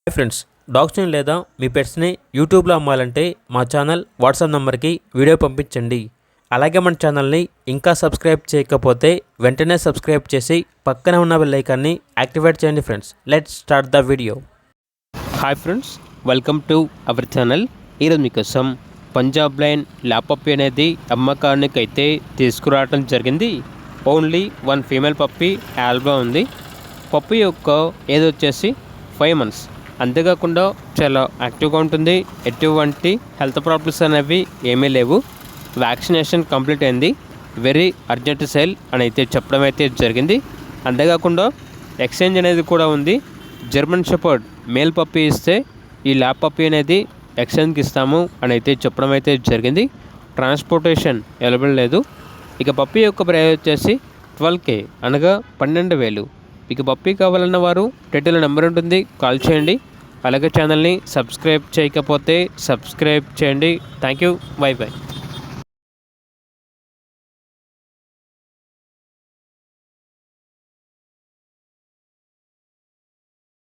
Hi friends, డాగ్స్ని లేదా మీ పెట్స్ని యూట్యూబ్లో అమ్మాలంటే మా ఛానల్ వాట్సాప్ నెంబర్కి వీడియో పంపించండి. అలాగే మన ఛానల్ని ఇంకా సబ్స్క్రైబ్ చేయకపోతే వెంటనే సబ్స్క్రైబ్ చేసి పక్కనే ఉన్న బెల్ ఐకాన్ని యాక్టివేట్ చేయండి. Friends, let's start the video. Hi friends, welcome to our channel. ఈరోజు మీకోసం పంజాబ్ లైన్ ల్యాబ్ పప్పీ అనేది అమ్మకానికి అయితే తీసుకురావడం జరిగింది. ఓన్లీ 1 ఫీమేల్ పప్పీ ఆల్బా ఉంది. పప్పీ యొక్క ఏజ్ వచ్చేసి 5 months. అంతేకాకుండా చాలా యాక్టివ్గా ఉంటుంది. ఎటువంటి హెల్త్ ప్రాబ్లమ్స్ అనేవి ఏమీ లేవు. వ్యాక్సినేషన్ కంప్లీట్ అయింది. వెరీ అర్జెంట్ సేల్ అని అయితే చెప్పడం అయితే జరిగింది. అంతేకాకుండా ఎక్స్చేంజ్ అనేది కూడా ఉంది. జర్మన్ షెపర్డ్ మేల్ పప్పీ ఇస్తే ఈ ల్యాబ్ పప్పీ అనేది ఎక్స్చేంజ్కి ఇస్తాము అని అయితే చెప్పడం అయితే జరిగింది. ట్రాన్స్పోర్టేషన్ అవైలబుల్ లేదు. ఇక పప్పీ యొక్క ప్రైస్ వచ్చేసి 12K అనగా 12,000. మీకు పప్పీ కావాలన్న వారు టైటిల్ నెంబర్ ఉంటుంది, కాల్ చేయండి. అలాగే ఛానల్ని సబ్స్క్రైబ్ చేయకపోతే సబ్స్క్రైబ్ చేయండి. Thank you, by by.